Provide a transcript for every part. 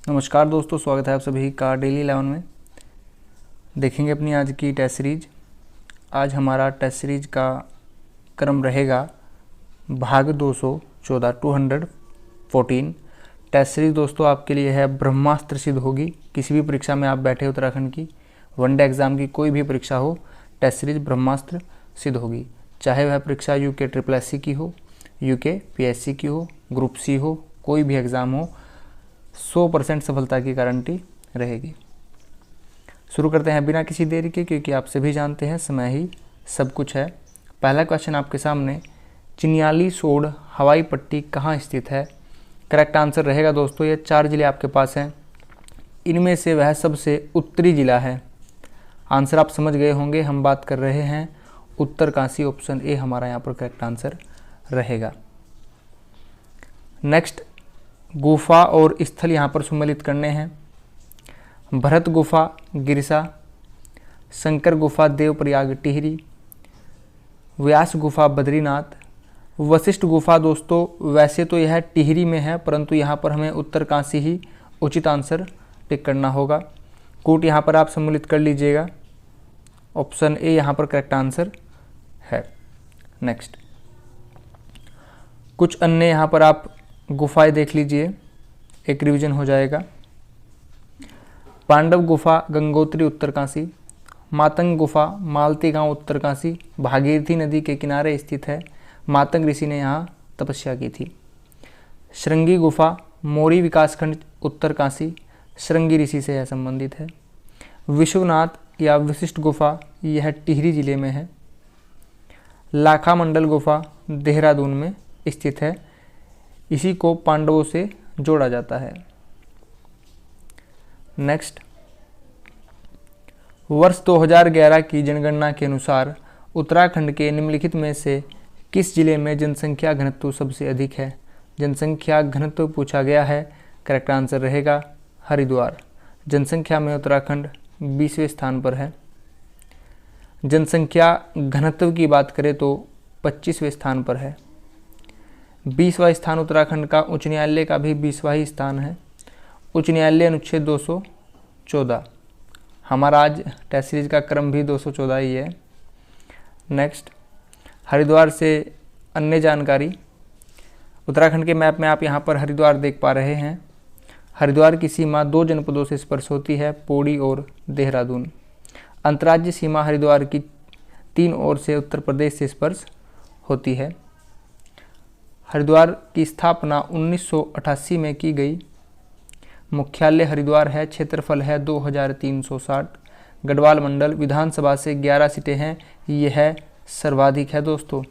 नमस्कार दोस्तों, स्वागत है आप सभी का डेली 11 में। देखेंगे अपनी आज की टेस्ट सीरीज। आज हमारा टेस्ट सीरीज का क्रम रहेगा भाग 214 214। टेस्ट सीरीज दोस्तों आपके लिए है ब्रह्मास्त्र सिद्ध होगी। किसी भी परीक्षा में आप बैठे उत्तराखंड की वनडे एग्ज़ाम की कोई भी परीक्षा हो, टेस्ट सीरीज ब्रह्मास्त्र सिद्ध होगी। चाहे वह परीक्षा यूके SSS की हो, यूके PSC की हो, ग्रुप C हो, कोई भी एग्ज़ाम हो, 100% सफलता की गारंटी रहेगी। शुरू करते हैं बिना किसी देरी के, क्योंकि आप सभी जानते हैं समय ही सब कुछ है। पहला क्वेश्चन आपके सामने, चिन्याली सोड हवाई पट्टी कहाँ स्थित है? करेक्ट आंसर रहेगा दोस्तों, ये 4 जिले आपके पास हैं, इनमें से वह सबसे उत्तरी जिला है। आंसर आप समझ गए होंगे, हम बात कर रहे हैं उत्तरकाशी। ऑप्शन ए हमारा यहाँ पर करेक्ट आंसर रहेगा। नेक्स्ट, गुफा और स्थल यहाँ पर सम्मिलित करने हैं। भरत गुफा गिरसा, शंकर गुफा देवप्रयाग टिहरी, व्यास गुफा बद्रीनाथ, वशिष्ठ गुफा दोस्तों वैसे तो यह टिहरी में है, परंतु यहाँ पर हमें उत्तरकाशी ही उचित आंसर टिक करना होगा। कूट यहाँ पर आप सम्मिलित कर लीजिएगा। ऑप्शन ए यहाँ पर करेक्ट आंसर है। नेक्स्ट, कुछ अन्य यहाँ पर आप गुफाएं देख लीजिए, एक रिवीजन हो जाएगा। पांडव गुफा गंगोत्री उत्तरकाशी, मातंग गुफा मालती गांव उत्तरकाशी, भागीरथी नदी के किनारे स्थित है, मातंग ऋषि ने यहाँ तपस्या की थी। श्रृंगी गुफा मोरी विकासखंड उत्तरकाशी, श्रृंगी ऋषि से यह संबंधित है। विश्वनाथ या विशिष्ट गुफा यह टिहरी जिले में है। लाखा मंडल गुफा देहरादून में स्थित है, इसी को पांडवों से जोड़ा जाता है। नेक्स्ट, वर्ष 2011 की जनगणना के अनुसार उत्तराखंड के निम्नलिखित में से किस जिले में जनसंख्या घनत्व सबसे अधिक है? जनसंख्या घनत्व पूछा गया है, करेक्ट आंसर रहेगा हरिद्वार। जनसंख्या में उत्तराखंड 20वें स्थान पर है। जनसंख्या घनत्व की बात करें तो 25वें स्थान पर है। 20वां स्थान उत्तराखंड का उच्च न्यायालय का भी 20वां ही स्थान है। उच्च न्यायालय अनुच्छेद 214। हमारा आज टेस्ट सीरीज का क्रम भी 214 ही है। नेक्स्ट, हरिद्वार से अन्य जानकारी। उत्तराखंड के मैप में आप यहाँ पर हरिद्वार देख पा रहे हैं। हरिद्वार की सीमा 2 जनपदों से स्पर्श होती है, पौड़ी और देहरादून। अंतर्राज्यीय सीमा हरिद्वार की 3 ओर से उत्तर प्रदेश से स्पर्श होती है। हरिद्वार की स्थापना 1988 में की गई। मुख्यालय हरिद्वार है। क्षेत्रफल है 2360। गढ़वाल मंडल विधानसभा से 11 सीटें हैं, यह सर्वाधिक है दोस्तों।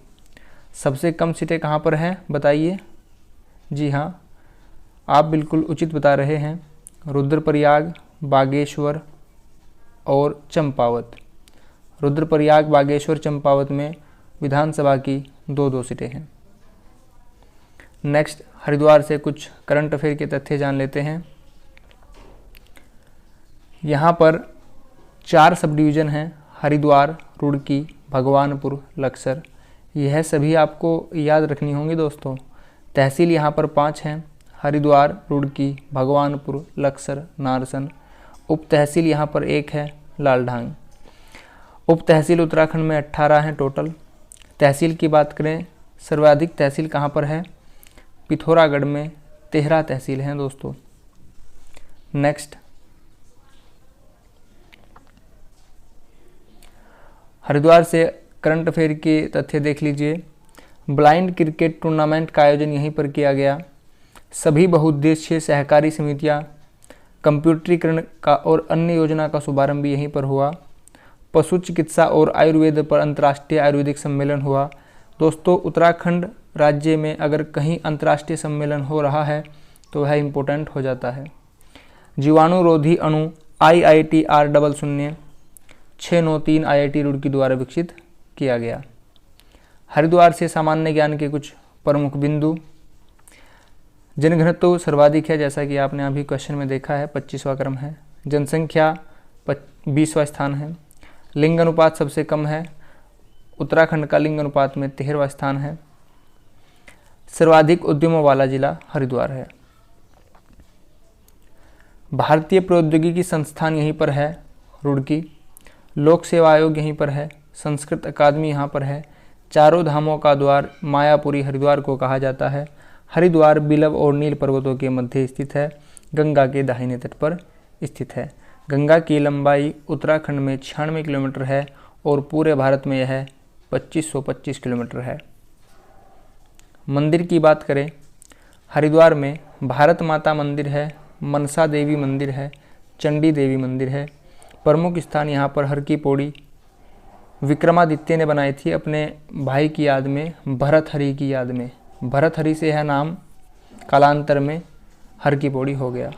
सबसे कम सीटें कहाँ पर हैं बताइए? जी हाँ, आप बिल्कुल उचित बता रहे हैं, रुद्रप्रयाग, बागेश्वर और चंपावत। रुद्रप्रयाग, बागेश्वर, चंपावत में विधानसभा की 2-2 सीटें हैं। नेक्स्ट, हरिद्वार से कुछ करंट अफेयर के तथ्य जान लेते हैं। यहाँ पर 4 सब डिवीज़न हैं, हरिद्वार, रुड़की, भगवानपुर, लक्सर। यह सभी आपको याद रखनी होंगी दोस्तों। तहसील यहाँ पर 5 हैं, हरिद्वार, रुड़की, भगवानपुर, लक्सर, नारसन। उप तहसील यहाँ पर 1 है, लालढांग। उप तहसील उत्तराखंड में 18 हैं टोटल। तहसील की बात करें, सर्वाधिक तहसील कहाँ पर है? पिथौरागढ़ में 13 तहसील हैं दोस्तों। नेक्स्ट, हरिद्वार से करंट अफेयर के तथ्य देख लीजिए। ब्लाइंड क्रिकेट टूर्नामेंट का आयोजन यहीं पर किया गया। सभी बहुउद्देशीय सहकारी समितियां, कंप्यूटरीकरण का और अन्य योजना का शुभारंभ भी यहीं पर हुआ। पशु चिकित्सा और आयुर्वेद पर अंतर्राष्ट्रीय आयुर्वेदिक सम्मेलन हुआ। दोस्तों, उत्तराखंड राज्य में अगर कहीं अंतर्राष्ट्रीय सम्मेलन हो रहा है तो वह इम्पोर्टेंट हो जाता है। जीवाणुरोधी अणु IIT R00 693 IIT रुड़की द्वारा विकसित किया गया। हरिद्वार से सामान्य ज्ञान के कुछ प्रमुख बिंदु। जनघनत्व सर्वाधिक है, जैसा कि आपने अभी क्वेश्चन में देखा है, 25वां क्रम है। जनसंख्या 20वां स्थान है। लिंग अनुपात सबसे कम है, उत्तराखंड का लिंग अनुपात में 13वां स्थान है। सर्वाधिक उद्यमों वाला जिला हरिद्वार है। भारतीय प्रौद्योगिकी संस्थान यहीं पर है, रुड़की। लोक सेवा आयोग यहीं पर है। संस्कृत अकादमी यहाँ पर है। चारों धामों का द्वार मायापुरी हरिद्वार को कहा जाता है। हरिद्वार बिलव और नील पर्वतों के मध्य स्थित है। गंगा के दाहिने तट पर स्थित है। गंगा की लंबाई उत्तराखंड में 96 किलोमीटर है और पूरे भारत में यह 2525 किलोमीटर है। मंदिर की बात करें, हरिद्वार में भारत माता मंदिर है, मनसा देवी मंदिर है, चंडी देवी मंदिर है। प्रमुख स्थान यहाँ पर हर की पौड़ी विक्रमादित्य ने बनाई थी अपने भाई की याद में, भरतहरि की याद में। भरतहरि से यह नाम कालांतर में हर की पौड़ी हो गया।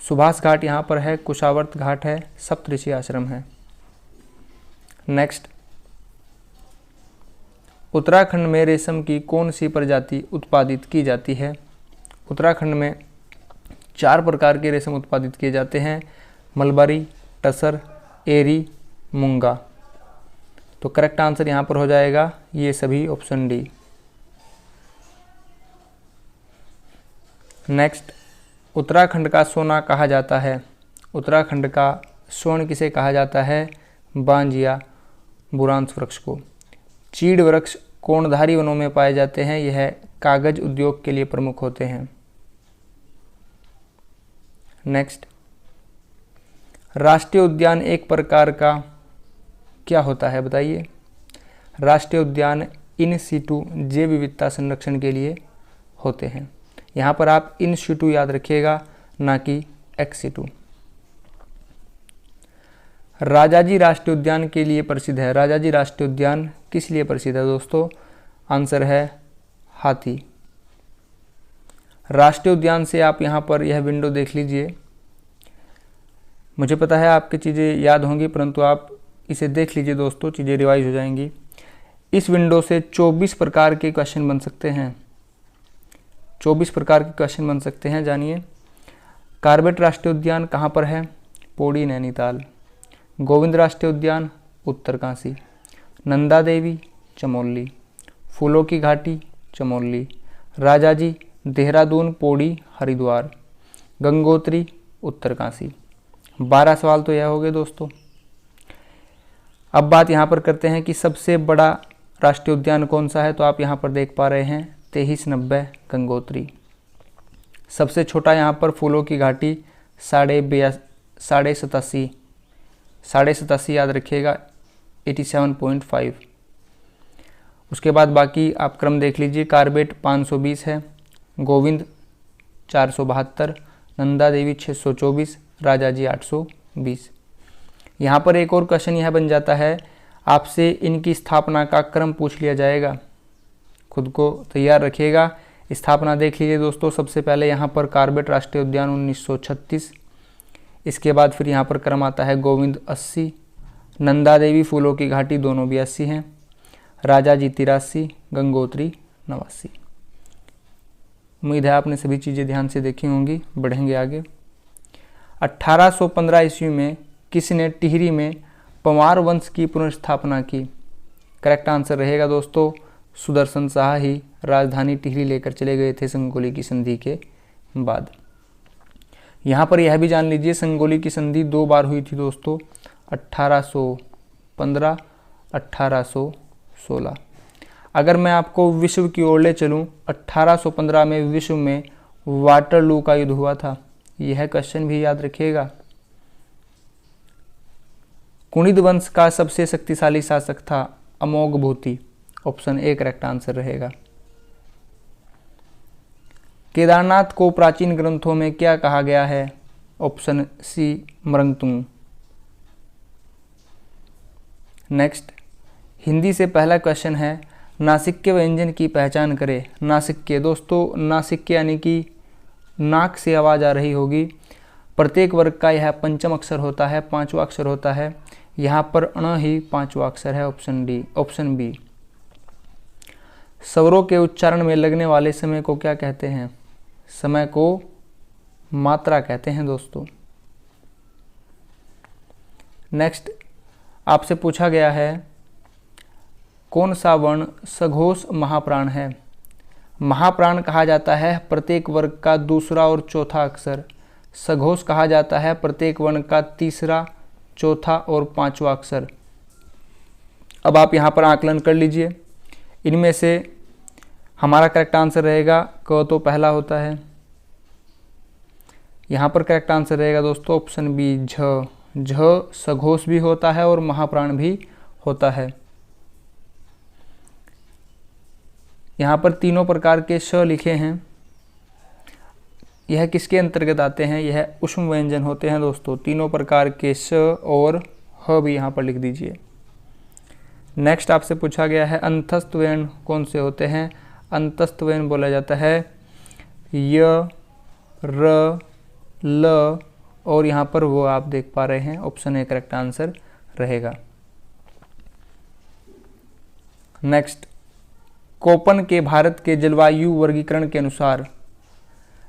सुभाष घाट यहाँ पर है, कुशावर्त घाट है, सप्तऋषि आश्रम है। नेक्स्ट, उत्तराखंड में रेशम की कौन सी प्रजाति उत्पादित की जाती है? उत्तराखंड में 4 प्रकार के रेशम उत्पादित किए जाते हैं, मलबरी, टसर, एरी, मूंगा। तो करेक्ट आंसर यहाँ पर हो जाएगा ये सभी ऑप्शन डी। नेक्स्ट, उत्तराखंड का सोना कहा जाता है। उत्तराखंड का स्वर्ण किसे कहा जाता है? बांज या बुरांश वृक्ष को। चीड़ वृक्ष कोणधारी वनों में पाए जाते हैं, यह कागज उद्योग के लिए प्रमुख होते हैं। नेक्स्ट, राष्ट्रीय उद्यान एक प्रकार का क्या होता है बताइए? राष्ट्रीय उद्यान इन सीटू जैव विविधता संरक्षण के लिए होते हैं। यहाँ पर आप इन सीटू याद रखिएगा, ना कि एक्स सीटू। राजाजी राष्ट्रीय उद्यान के लिए प्रसिद्ध है। राजाजी राष्ट्रीय उद्यान किस लिए प्रसिद्ध है दोस्तों? आंसर है हाथी। राष्ट्रीय उद्यान से आप यहाँ पर यह विंडो देख लीजिए। मुझे पता है आपकी चीज़ें याद होंगी, परंतु आप इसे देख लीजिए दोस्तों, चीज़ें रिवाइज हो जाएंगी। इस विंडो से 24 प्रकार के क्वेश्चन बन सकते हैं। 24 प्रकार के क्वेश्चन बन सकते हैं, जानिए। कार्बेट राष्ट्रीय उद्यान कहाँ पर है? पौड़ी, नैनीताल। गोविंद राष्ट्रीय उद्यान उत्तरकाशी। नंदा देवी चमोली। फूलों की घाटी चमोली। राजाजी देहरादून, पौड़ी, हरिद्वार। गंगोत्री उत्तरकाशी। 12 सवाल तो यह हो गए दोस्तों। अब बात यहाँ पर करते हैं कि सबसे बड़ा राष्ट्रीय उद्यान कौन सा है। तो आप यहाँ पर देख पा रहे हैं 2390 गंगोत्री। सबसे छोटा यहाँ पर फूलों की घाटी 87.5 याद रखिएगा, 87.5। उसके बाद बाकी आप क्रम देख लीजिए। कार्बेट 520 है, गोविंद 472, नंदा देवी 624, राजाजी 820। यहाँ पर एक और क्वेश्चन यह बन जाता है, आपसे इनकी स्थापना का क्रम पूछ लिया जाएगा, खुद को तैयार रखिएगा। स्थापना देख लीजिए दोस्तों। सबसे पहले यहाँ पर कार्बेट राष्ट्रीय उद्यान 1936, इसके बाद फिर यहाँ पर क्रम आता है गोविंद 80, नंदा देवी फूलों की घाटी दोनों भी 80 हैं, राजाजी 83, गंगोत्री 89। उम्मीद है आपने सभी चीज़ें ध्यान से देखी होंगी। बढ़ेंगे आगे। 1815 ईस्वी में किसने टिहरी में पंवार वंश की पुनर्स्थापना की? करेक्ट आंसर रहेगा दोस्तों सुदर्शन शाह ही राजधानी टिहरी लेकर चले गए थे संगोली की संधि के बाद। यहाँ पर यह भी जान लीजिए, संगोली की संधि 2 बार हुई थी दोस्तों, 1815, 1816। अगर मैं आपको विश्व की ओर ले चलूँ, 1815 में विश्व में वाटरलू का युद्ध हुआ था, यह क्वेश्चन भी याद रखिएगा। कुणिद वंश का सबसे शक्तिशाली शासक था अमोघभूति। ऑप्शन ए करेक्ट आंसर रहेगा। केदारनाथ को प्राचीन ग्रंथों में क्या कहा गया है? ऑप्शन सी मरंगतुंग। नेक्स्ट, हिंदी से पहला क्वेश्चन है, नासिक्य व्यंजन की पहचान करें। नासिक्य दोस्तों, नासिक्य यानी कि नाक से आवाज़ आ रही होगी। प्रत्येक वर्ग का यह पंचम अक्षर होता है, 5वां अक्षर होता है। यहाँ पर अण ही 5वां अक्षर है, ऑप्शन डी। ऑप्शन बी, स्वरों के उच्चारण में लगने वाले समय को क्या कहते हैं? समय को मात्रा कहते हैं दोस्तों। नेक्स्ट, आपसे पूछा गया है, कौन सा वर्ण सघोष महाप्राण है? महाप्राण कहा जाता है प्रत्येक वर्ग का दूसरा और चौथा अक्षर सघोष कहा जाता है प्रत्येक वर्ण का तीसरा, चौथा और पांचवा अक्षर। अब आप यहाँ पर आकलन कर लीजिए, इनमें से हमारा करेक्ट आंसर रहेगा क तो पहला होता है। यहाँ पर करेक्ट आंसर रहेगा दोस्तों ऑप्शन बी झ। झ सघोष भी होता है और महाप्राण भी होता है। यहाँ पर तीनों प्रकार के श लिखे हैं, यह किसके अंतर्गत आते हैं? यह ऊष्म व्यंजन होते हैं दोस्तों। तीनों प्रकार के श और ह भी यहाँ पर लिख दीजिए। नेक्स्ट आपसे पूछा गया है अंतस्थ वर्ण कौन से होते हैं? अंतस्थ वर्ण बोला जाता है य, र, ल और यहाँ पर वो आप देख पा रहे हैं, ऑप्शन ए करेक्ट आंसर रहेगा। नेक्स्ट, कोपन के भारत के जलवायु वर्गीकरण के अनुसार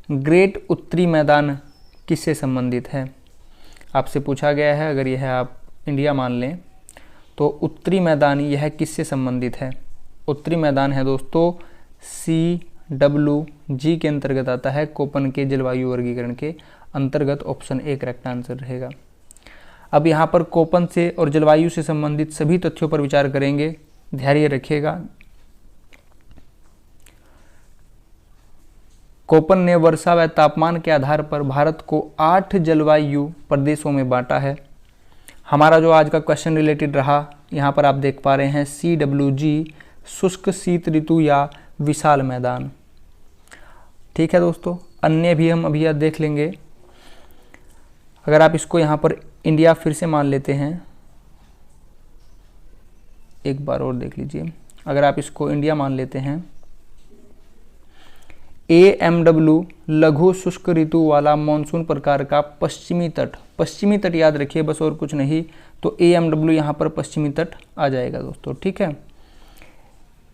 ग्रेट उत्तरी मैदान किससे संबंधित है? आपसे पूछा गया है, अगर यह आप इंडिया मान लें तो उत्तरी मैदान यह किससे संबंधित है? उत्तरी मैदान है दोस्तों CWG के अंतर्गत आता है, कोपन के जलवायु वर्गीकरण के अंतर्गत। ऑप्शन ए करेक्ट आंसर रहेगा। अब यहाँ पर कोपन से और जलवायु से संबंधित सभी तथ्यों पर विचार करेंगे, ध्यान रखिएगा। कोपन ने वर्षा व तापमान के आधार पर भारत को 8 जलवायु प्रदेशों में बांटा है। हमारा जो आज का क्वेश्चन रिलेटेड रहा, यहाँ पर आप देख पा रहे हैं CWG शुष्क शीत ऋतु या विशाल मैदान। ठीक है दोस्तों, अन्य भी हम अभी देख लेंगे। अगर आप इसको यहाँ पर इंडिया फिर से मान लेते हैं, एक बार और देख लीजिए। अगर आप इसको इंडिया मान लेते हैं, AMW लघु शुष्क ऋतु वाला मानसून प्रकार का पश्चिमी तट, पश्चिमी तट याद रखिए बस और कुछ नहीं, तो AMW यहाँ पर पश्चिमी तट आ जाएगा दोस्तों। ठीक है।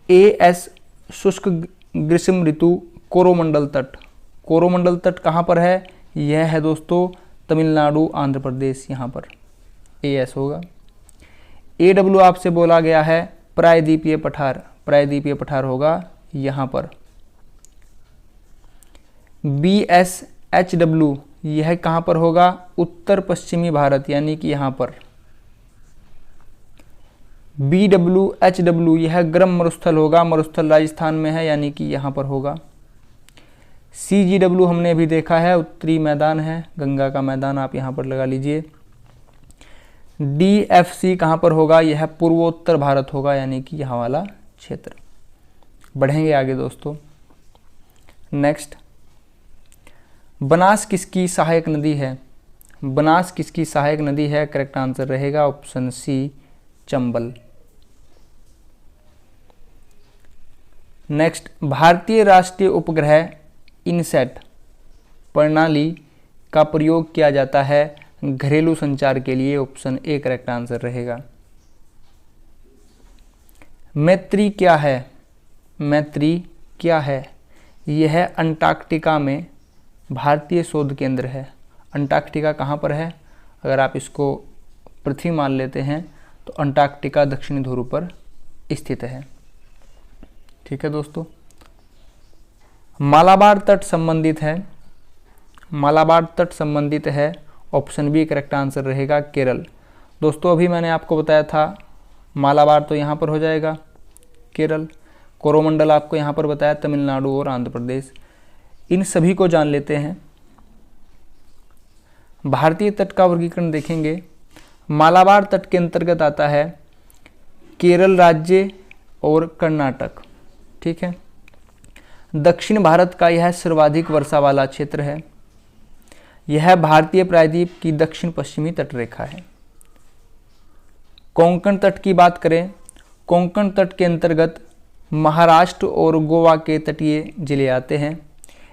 AS शुष्क ग्रीष्म ऋतु कोरोमंडल तट, कोरोमंडल तट कहाँ पर है? यह है दोस्तों तमिलनाडु आंध्र प्रदेश, यहाँ पर AS होगा। AW आपसे बोला गया है प्रायद्वीपीय पठार, प्रायद्वीपीय पठार होगा यहाँ पर। BSHW यह कहाँ पर होगा? उत्तर पश्चिमी भारत, यानी कि यहाँ पर। BWHW यह गर्म मरुस्थल होगा, मरुस्थल राजस्थान में है, यानी कि यहाँ पर होगा। CGW हमने भी देखा है, उत्तरी मैदान है, गंगा का मैदान आप यहाँ पर लगा लीजिए। DFC कहाँ पर होगा? यह पूर्वोत्तर भारत होगा, यानी कि यहाँ वाला क्षेत्र। बढ़ेंगे आगे दोस्तों। नेक्स्ट, बनास किसकी सहायक नदी है? बनास किसकी सहायक नदी है? करेक्ट आंसर रहेगा ऑप्शन सी चंबल। नेक्स्ट, भारतीय राष्ट्रीय उपग्रह इनसैट प्रणाली का प्रयोग किया जाता है घरेलू संचार के लिए। ऑप्शन ए करेक्ट आंसर रहेगा। मैत्री क्या है? मैत्री क्या है? यह अंटार्कटिका में भारतीय शोध केंद्र है। अंटार्कटिका कहाँ पर है? अगर आप इसको पृथ्वी मान लेते हैं तो अंटार्कटिका दक्षिणी ध्रुव पर स्थित है। ठीक है दोस्तों। मालाबार तट संबंधित है, मालाबार तट संबंधित है, ऑप्शन बी करेक्ट आंसर रहेगा केरल। दोस्तों अभी मैंने आपको बताया था मालाबार तो यहाँ पर हो जाएगा केरल, कोरोमंडल आपको यहाँ पर बताया तमिलनाडु और आंध्र प्रदेश। इन सभी को जान लेते हैं। भारतीय तट का वर्गीकरण देखेंगे, मालाबार तट के अंतर्गत आता है केरल राज्य और कर्नाटक। ठीक है। दक्षिण भारत का यह सर्वाधिक वर्षा वाला क्षेत्र है। यह भारतीय प्रायद्वीप की दक्षिण पश्चिमी तटरेखा है। कोंकण तट की बात करें, कोंकण तट के अंतर्गत महाराष्ट्र और गोवा के तटीय जिले आते हैं।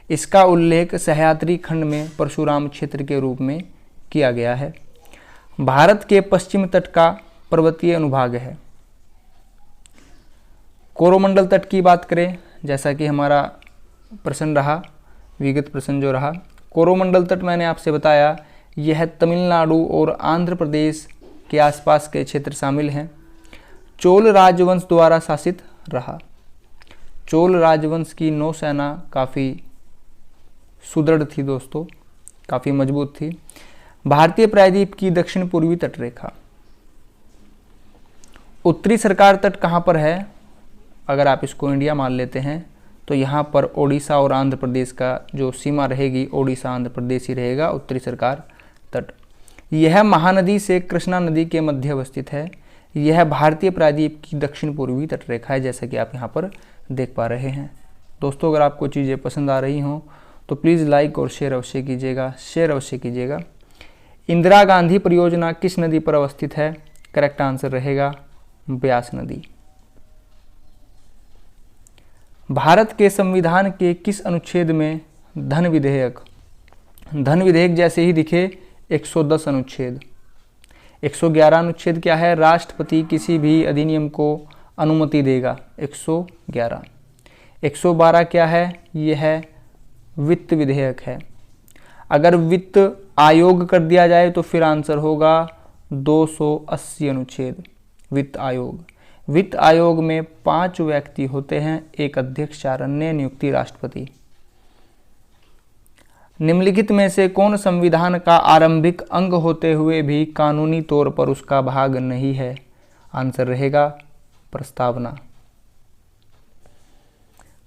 इसका उल्लेख सह्याद्री खंड में परशुराम क्षेत्र के रूप में किया गया है। भारत के पश्चिम तट का पर्वतीय अनुभाग है। कोरोमंडल तट की बात करें, जैसा कि हमारा प्रश्न रहा, विगत प्रश्न जो रहा, कोरोमंडल तट मैंने आपसे बताया यह तमिलनाडु और आंध्र प्रदेश के आसपास के क्षेत्र शामिल हैं। चोल राजवंश द्वारा शासित रहा। चोल राजवंश की नौसेना काफ़ी सुदृढ़ थी दोस्तों, काफ़ी मजबूत थी। भारतीय प्रायद्वीप की दक्षिण पूर्वी तटरेखा, उत्तरी सरकार तट कहाँ पर है? अगर आप इसको इंडिया मान लेते हैं तो यहाँ पर ओडिशा और आंध्र प्रदेश का जो सीमा रहेगी, ओडिशा आंध्र प्रदेश ही रहेगा उत्तरी सरकार तट। यह महानदी से कृष्णा नदी के मध्य अवस्थित है। यह भारतीय प्रायद्वीप की दक्षिण पूर्वी तटरेखा है, जैसा कि आप यहाँ पर देख पा रहे हैं। दोस्तों, अगर आपको चीज़ें पसंद आ रही हों तो प्लीज़ लाइक और शेयर अवश्य कीजिएगा। इंदिरा गांधी परियोजना किस नदी पर अवस्थित है? करेक्ट आंसर रहेगा ब्यास नदी। भारत के संविधान के किस अनुच्छेद में धन विधेयक जैसे ही दिखे 110 अनुच्छेद? 111 अनुच्छेद क्या है? राष्ट्रपति किसी भी अधिनियम को अनुमति देगा, 111। 112 क्या है? यह वित्त विधेयक है। अगर वित्त आयोग कर दिया जाए तो फिर आंसर होगा 280 अनुच्छेद, वित्त आयोग में 5 व्यक्ति होते हैं, एक अध्यक्ष, 4 अन्य, नियुक्ति राष्ट्रपति। निम्नलिखित में से कौन संविधान का आरंभिक अंग होते हुए भी कानूनी तौर पर उसका भाग नहीं है? आंसर रहेगा प्रस्तावना।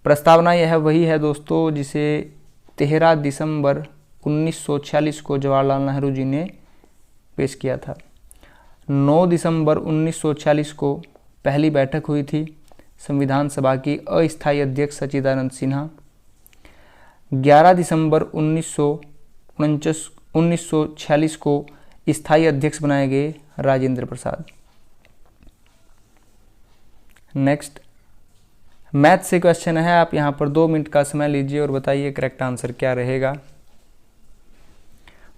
प्रस्तावना यह वही है दोस्तों जिसे 13 दिसंबर 1946 को जवाहरलाल नेहरू जी ने पेश किया था। 9 दिसंबर 1946 को पहली बैठक हुई थी संविधान सभा की, अस्थायी अध्यक्ष सच्चिदानंद सिन्हा। 11 दिसंबर 1946 को स्थायी अध्यक्ष बनाए गए राजेंद्र प्रसाद। नेक्स्ट मैथ से क्वेश्चन है, आप यहाँ पर 2 मिनट का समय लीजिए और बताइए करेक्ट आंसर क्या रहेगा।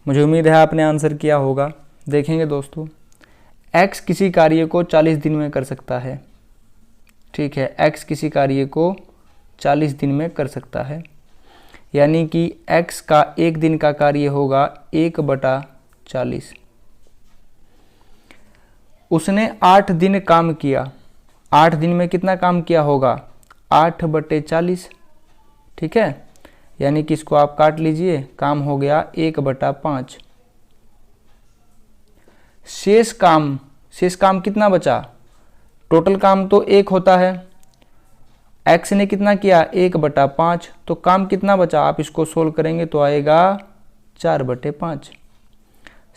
मुझे उम्मीद है आपने आंसर किया होगा। देखेंगे दोस्तों, x किसी कार्य को 40 दिन में कर सकता है। ठीक है, x किसी कार्य को 40 दिन में कर सकता है, यानी कि x का 1 दिन का कार्य होगा 1/40। उसने 8 दिन काम किया, 8 दिन में कितना काम किया होगा? 8/40। ठीक है, यानी कि इसको आप काट लीजिए, काम हो गया 1/5। शेष काम कितना बचा? टोटल काम तो 1 होता है, x ने कितना किया? 1/5, तो काम कितना बचा? आप इसको सोल्व करेंगे तो आएगा 4/5।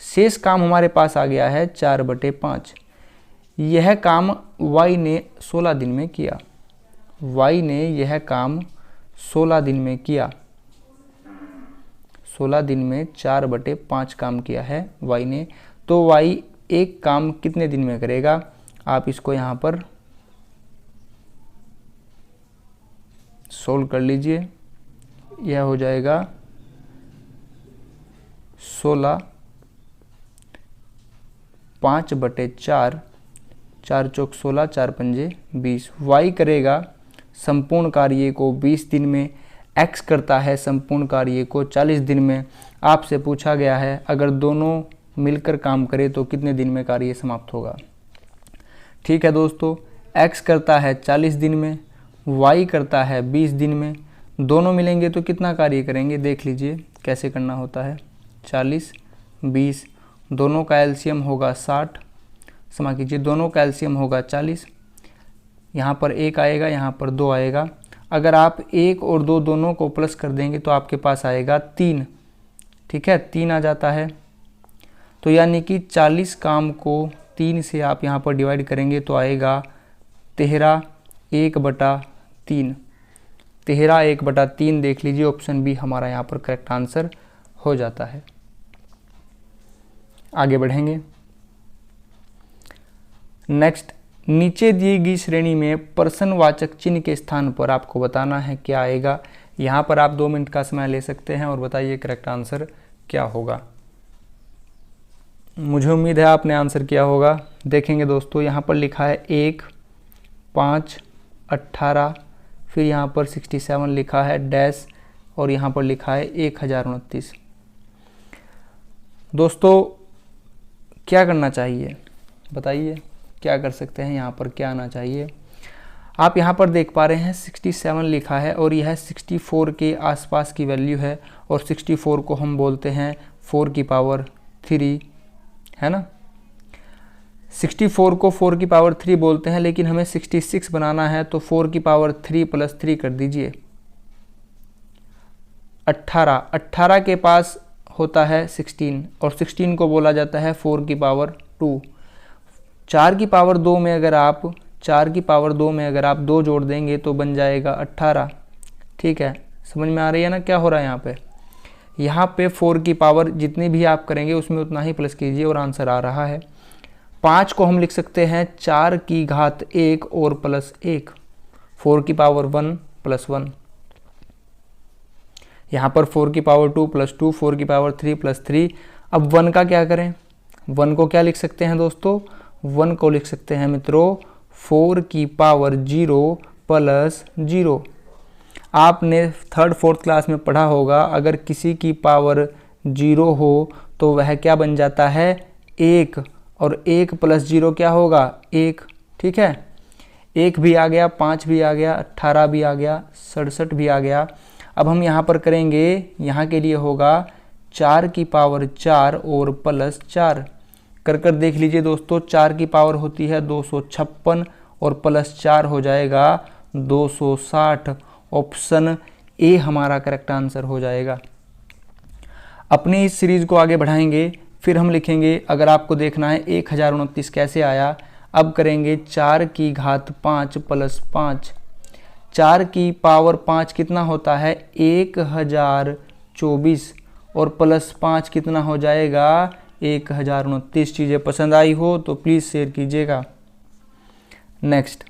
शेष काम हमारे पास आ गया है 4/5। यह काम y ने 16 दिन में किया। y ने यह काम 16 दिन में किया। 16 दिन में 4/5 काम किया है y ने, तो y एक काम कितने दिन में करेगा? आप इसको यहाँ पर सोल्व कर लीजिए। यह हो जाएगा 16, 5/4, 4 चौक 16, 4 पंजे 20। y करेगा संपूर्ण कार्य को 20 दिन में, x करता है संपूर्ण कार्य को 40 दिन में। आपसे पूछा गया है अगर दोनों मिलकर काम करे तो कितने दिन में कार्य समाप्त होगा। ठीक है दोस्तों, x करता है 40 दिन में, y करता है 20 दिन में, दोनों मिलेंगे तो कितना कार्य करेंगे? देख लीजिए कैसे करना होता है। 40, 20, दोनों का एलसीएम होगा 60, समा कीजिए, दोनों का एलसीएम होगा 40। यहाँ पर 1 आएगा, यहाँ पर 2 आएगा। अगर आप 1 और 2 दोनों को प्लस कर देंगे तो आपके पास आएगा 3। ठीक है, 3 आ जाता है। तो यानी कि 40 काम को 3 से आप यहाँ पर डिवाइड करेंगे तो आएगा 13 1/3। 13 1/3 देख लीजिए, ऑप्शन बी हमारा यहाँ पर करेक्ट आंसर हो जाता है। आगे बढ़ेंगे। नेक्स्ट, नीचे दी गई श्रेणी में प्रश्नवाचक चिन्ह के स्थान पर आपको बताना है क्या आएगा। यहाँ पर आप 2 मिनट का समय ले सकते हैं और बताइए करेक्ट आंसर क्या होगा। मुझे उम्मीद है आपने आंसर किया होगा। देखेंगे दोस्तों, यहाँ पर लिखा है 1, 5, 18, फिर यहाँ पर 67 लिखा है डैश, और यहाँ पर लिखा है 1029। दोस्तों क्या करना चाहिए बताइए, क्या कर सकते हैं? यहाँ पर क्या आना चाहिए? आप यहाँ पर देख पा रहे हैं 67 लिखा है और यह 64 के आसपास की वैल्यू है और 64 को हम बोलते हैं 4 की पावर 3, है ना। 64 को 4 की पावर 3 बोलते हैं, लेकिन हमें 66 बनाना है तो 4 की पावर 3 प्लस 3 कर दीजिए 18 के पास होता है 16 और 16 को बोला जाता है 4 की पावर 2। 4 की पावर 2 में अगर आप 2 जोड़ देंगे तो बन जाएगा 18। ठीक है, समझ में आ रही है ना क्या हो रहा है यहाँ पे 4 की पावर जितनी भी आप करेंगे उसमें उतना ही प्लस कीजिए और आंसर आ रहा है। 5 को हम लिख सकते हैं 4 की घात 1 और प्लस 1, 4 की पावर 1 प्लस 1। यहाँ पर 4 की पावर 2 प्लस 2, 4 की पावर 3 प्लस 3। अब 1 का क्या करें, 1 को क्या लिख सकते हैं दोस्तों, 1 को लिख सकते हैं मित्रों 4 की पावर 0 प्लस 0। आपने 3rd 4th क्लास में पढ़ा होगा, अगर किसी की पावर 0 हो तो वह क्या बन जाता है 1, और 1 प्लस 0 क्या होगा 1। ठीक है, 1 भी आ गया, 5 भी आ गया, 18 भी आ गया, 67 भी आ गया। अब हम यहाँ पर करेंगे, यहाँ के लिए होगा 4 की पावर 4 और प्लस 4। कर देख लीजिए दोस्तों, 4 की पावर होती है 256 और प्लस 4 हो जाएगा 260। ऑप्शन ए हमारा करेक्ट आंसर हो जाएगा। अपनी इस सीरीज को आगे बढ़ाएंगे, फिर हम लिखेंगे, अगर आपको देखना है 1029 कैसे आया, अब करेंगे 4 की घात 5 प्लस 5। 4 की पावर 5 कितना होता है 1024 और प्लस 5 कितना हो जाएगा 1029। चीज़ें पसंद आई हो तो प्लीज़ शेयर कीजिएगा। नेक्स्ट,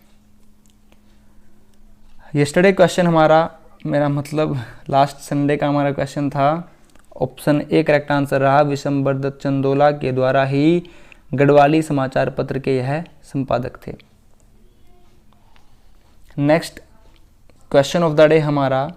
यस्टरडे क्वेश्चन हमारा, मेरा मतलब लास्ट संडे का हमारा क्वेश्चन था, ऑप्शन ए करेक्ट आंसर रहा। विशंबर दत्त चंदोला के द्वारा ही गढ़वाली समाचार पत्र के यह संपादक थे। Next question of the day हमारा,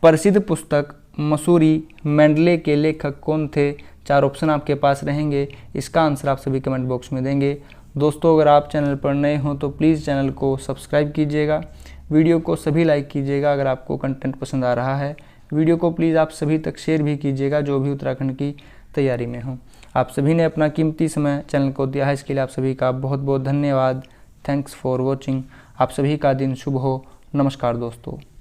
प्रसिद्ध पुस्तक मसूरी मेंडले के लेखक कौन थे। 4 ऑप्शन आपके पास रहेंगे, इसका आंसर आप सभी कमेंट बॉक्स में देंगे। दोस्तों, अगर आप चैनल पर नए हो तो प्लीज़ चैनल को सब्सक्राइब कीजिएगा, वीडियो को सभी लाइक कीजिएगा अगर आपको कंटेंट पसंद आ रहा है। वीडियो को प्लीज़ आप सभी तक शेयर भी कीजिएगा जो भी उत्तराखंड की तैयारी में हो। आप सभी ने अपना कीमती समय चैनल को दिया है, इसके लिए आप सभी का बहुत बहुत धन्यवाद। Thanks for watching. आप सभी का दिन शुभ हो। नमस्कार दोस्तों।